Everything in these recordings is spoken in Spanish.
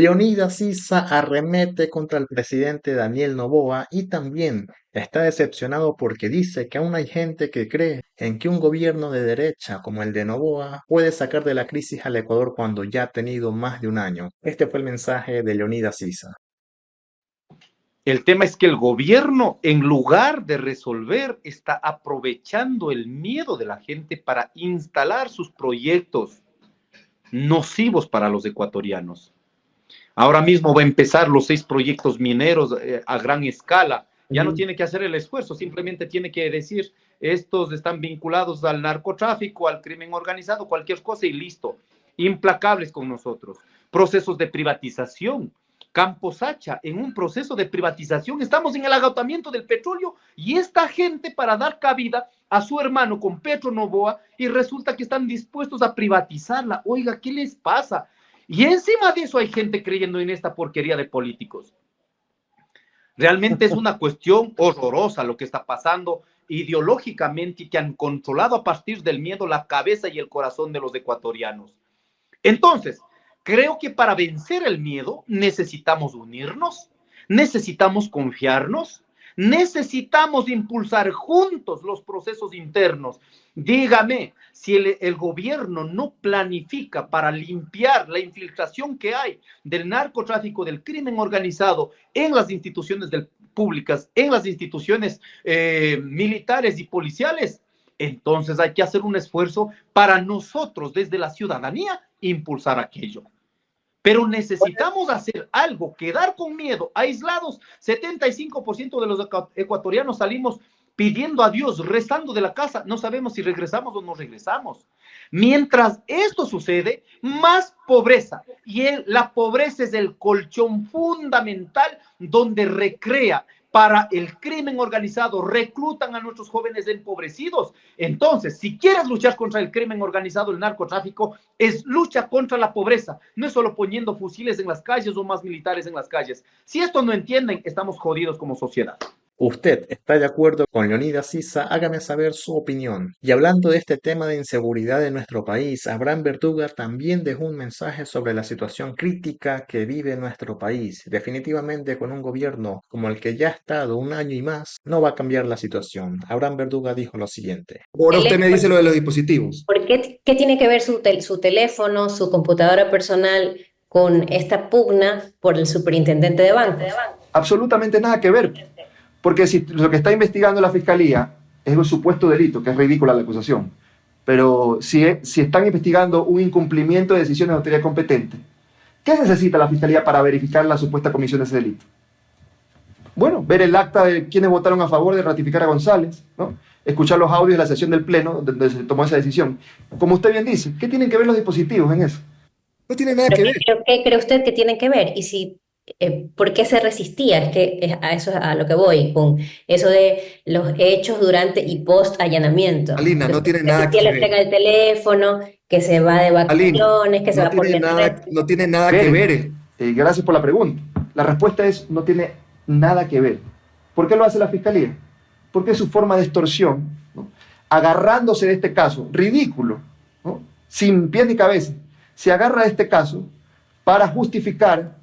Leonidas Sisa arremete contra el presidente Daniel Noboa y también está decepcionado porque dice que aún hay gente que cree en que un gobierno de derecha como el de Noboa puede sacar de la crisis al Ecuador cuando ya ha tenido más de un año. Este fue el mensaje de Leonidas Sisa. El tema es que el gobierno, en lugar de resolver, está aprovechando el miedo de la gente para instalar sus proyectos nocivos para los ecuatorianos. Ahora mismo va a empezar los 6 proyectos mineros a gran escala. Ya no tiene que hacer el esfuerzo, simplemente tiene que decir, estos están vinculados al narcotráfico, al crimen organizado, cualquier cosa y listo. Implacables con nosotros. Procesos de privatización. Campos Hacha, en un proceso de privatización, estamos en el agotamiento del petróleo y esta gente para dar cabida a su hermano con Petro Novoa y resulta que están dispuestos a privatizarla. Oiga, ¿qué les pasa? Y encima de eso hay gente creyendo en esta porquería de políticos. Realmente es una cuestión horrorosa lo que está pasando ideológicamente y que han controlado a partir del miedo la cabeza y el corazón de los ecuatorianos. Entonces, creo que para vencer el miedo necesitamos unirnos, necesitamos confiarnos, necesitamos impulsar juntos los procesos internos. Dígame, si el gobierno no planifica para limpiar la infiltración que hay del narcotráfico, del crimen organizado en las instituciones públicas, en las instituciones militares y policiales, entonces hay que hacer un esfuerzo para nosotros desde la ciudadanía impulsar aquello. Pero necesitamos hacer algo, quedar con miedo, aislados. 75% de los ecuatorianos salimos pidiendo a Dios, rezando de la casa. No sabemos si regresamos o no regresamos. Mientras esto sucede, más pobreza. Y la pobreza es el colchón fundamental donde recrea para el crimen organizado, reclutan a nuestros jóvenes empobrecidos. Entonces, si quieres luchar contra el crimen organizado, el narcotráfico, es lucha contra la pobreza. No es solo poniendo fusiles en las calles o más militares en las calles. Si esto no entienden, estamos jodidos como sociedad. ¿Usted está de acuerdo con Leonidas Sisa? Hágame saber su opinión. Y hablando de este tema de inseguridad en nuestro país, Abraham Verduga también dejó un mensaje sobre la situación crítica que vive nuestro país. Definitivamente con un gobierno como el que ya ha estado un año y más, no va a cambiar la situación. Abraham Verduga dijo lo siguiente. Ahora usted me dice lo de los dispositivos. ¿Por qué tiene que ver su teléfono, su computadora personal con esta pugna por el superintendente de bancos? Absolutamente nada que ver. Porque si lo que está investigando la fiscalía es un supuesto delito, que es ridícula la acusación, pero si están investigando un incumplimiento de decisiones de autoridad competente, ¿qué necesita la fiscalía para verificar la supuesta comisión de ese delito? Bueno, ver el acta de quienes votaron a favor de ratificar a González, ¿no? Escuchar los audios de la sesión del Pleno donde se tomó esa decisión. Como usted bien dice, ¿qué tienen que ver los dispositivos en eso? No tiene nada que ver. ¿Qué cree usted que tienen que ver? Y si, ¿por qué se resistía? Es que a eso es a lo que voy, con eso de los hechos durante y post allanamiento. Alina, no tiene nada que que le ver. entrega el teléfono, que se va de Alina, vacaciones, que se no va por tiene nada, no tiene nada que ver. Gracias por la pregunta. La respuesta es, no tiene nada que ver. ¿Por qué lo hace la fiscalía? Porque es su forma de extorsión, ¿no? Agarrándose de este caso, ridículo, ¿no? Sin pies ni cabeza, se agarra de este caso para justificar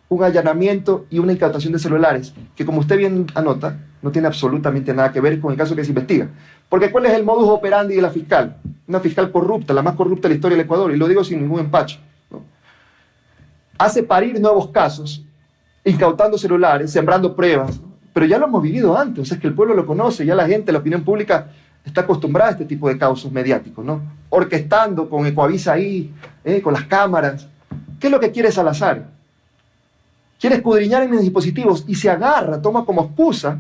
un allanamiento y una incautación de celulares, que como usted bien anota, no tiene absolutamente nada que ver con el caso que se investiga. Porque ¿cuál es el modus operandi de la fiscal? Una fiscal corrupta, la más corrupta de la historia del Ecuador, y lo digo sin ningún empacho, ¿no? Hace parir nuevos casos, incautando celulares, sembrando pruebas, ¿no? Pero ya lo hemos vivido antes, o sea, es que el pueblo lo conoce, ya la gente, la opinión pública está acostumbrada a este tipo de causos mediáticos, ¿no? Orquestando con Ecoavisa ahí, con las cámaras. ¿Qué es lo que quiere Salazar? Quiere escudriñar en los dispositivos y se agarra, toma como excusa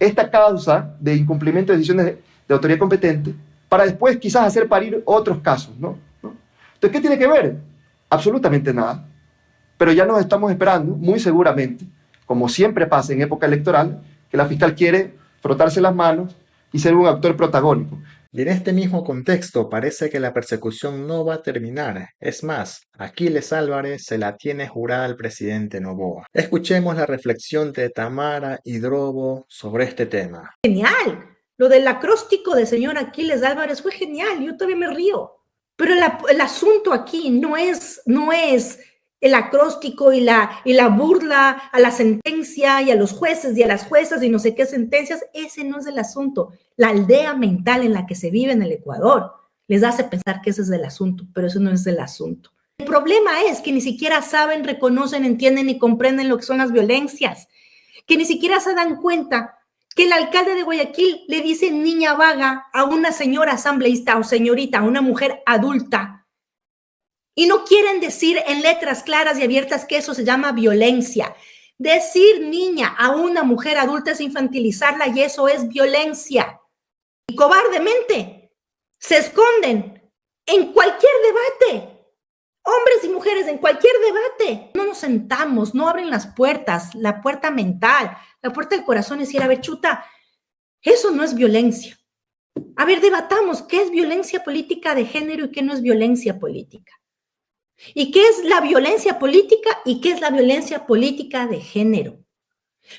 esta causa de incumplimiento de decisiones de autoridad competente para después quizás hacer parir otros casos, ¿no? Entonces, ¿qué tiene que ver? Absolutamente nada. Pero ya nos estamos esperando, muy seguramente, como siempre pasa en época electoral, que la fiscal quiere frotarse las manos y ser un actor protagónico. Y en este mismo contexto parece que la persecución no va a terminar. Es más, Aquiles Álvarez se la tiene jurada al presidente Noboa. Escuchemos la reflexión de Tamara Hidrobo sobre este tema. Genial. Lo del acróstico del señor Aquiles Álvarez fue genial. Yo todavía me río. Pero el asunto aquí no es el acróstico y la burla a la sentencia y a los jueces y a las juezas y no sé qué sentencias. Ese no es el asunto. La aldea mental en la que se vive en el Ecuador les hace pensar que ese es el asunto, pero eso no es el asunto. El problema es que ni siquiera saben, reconocen, entienden y comprenden lo que son las violencias, que ni siquiera se dan cuenta que el alcalde de Guayaquil le dice niña vaga a una señora asambleísta o señorita, a una mujer adulta, y no quieren decir en letras claras y abiertas que eso se llama violencia. Decir niña a una mujer adulta es infantilizarla y eso es violencia. Y cobardemente se esconden en cualquier debate. Hombres y mujeres en cualquier debate. No nos sentamos, no abren las puertas, la puerta mental, la puerta del corazón es decir, a ver, chuta, eso no es violencia. A ver, debatamos qué es violencia política de género y qué no es violencia política. ¿Y qué es la violencia política y qué es la violencia política de género?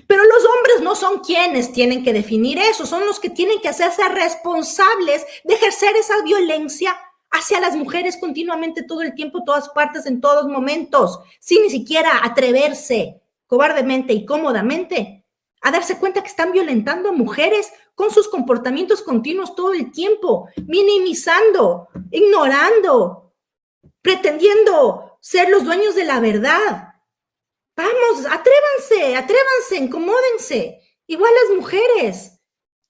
Pero los hombres no son quienes tienen que definir eso, son los que tienen que hacerse responsables de ejercer esa violencia hacia las mujeres continuamente, todo el tiempo, todas partes, en todos momentos, sin ni siquiera atreverse cobardemente y cómodamente a darse cuenta que están violentando a mujeres con sus comportamientos continuos todo el tiempo, minimizando, ignorando, pretendiendo ser los dueños de la verdad. Vamos, atrévanse, incomódense. Igual las mujeres.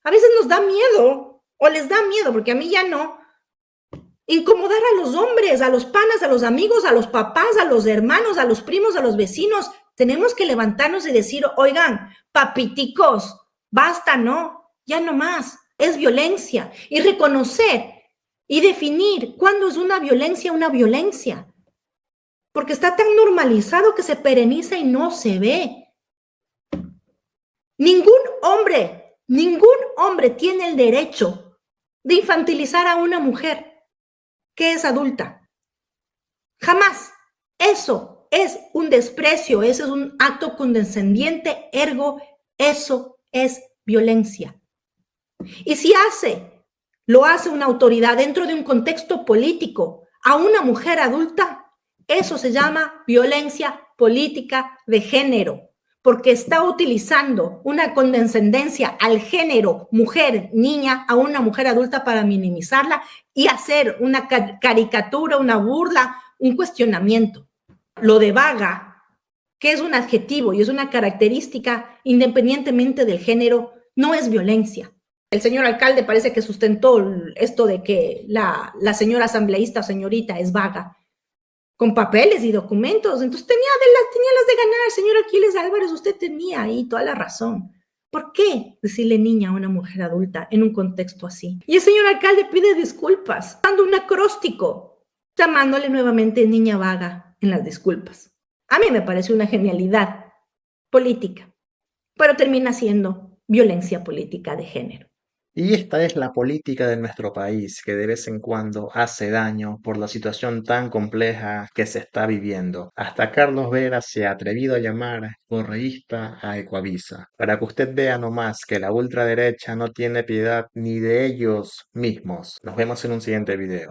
A veces nos da miedo, o les da miedo, porque a mí ya no, incomodar a los hombres, a los panas, a los amigos, a los papás, a los hermanos, a los primos, a los vecinos. Tenemos que levantarnos y decir, oigan, papiticos, basta, ¿no? Ya no más. Es violencia. Y reconocer y definir cuándo es una violencia. Porque está tan normalizado que se pereniza y no se ve. Ningún hombre tiene el derecho de infantilizar a una mujer que es adulta. Jamás. Eso es un desprecio, eso es un acto condescendiente, ergo, eso es violencia. Y si lo hace una autoridad dentro de un contexto político a una mujer adulta, eso se llama violencia política de género, porque está utilizando una condescendencia al género mujer, niña, a una mujer adulta para minimizarla y hacer una caricatura, una burla, un cuestionamiento. Lo de vaga, que es un adjetivo y es una característica independientemente del género, no es violencia. El señor alcalde parece que sustentó esto de que la señora asambleísta o señorita es vaga, con papeles y documentos. Entonces tenía las de ganar, señor Aquiles Álvarez, usted tenía ahí toda la razón. ¿Por qué decirle niña a una mujer adulta en un contexto así? Y el señor alcalde pide disculpas, dando un acróstico, llamándole nuevamente niña vaga en las disculpas. A mí me parece una genialidad política, pero termina siendo violencia política de género. Y esta es la política de nuestro país, que de vez en cuando hace daño por la situación tan compleja que se está viviendo. Hasta Carlos Vera se ha atrevido a llamar correísta a Ecuavisa, para que usted vea nomás que la ultraderecha no tiene piedad ni de ellos mismos. Nos vemos en un siguiente video.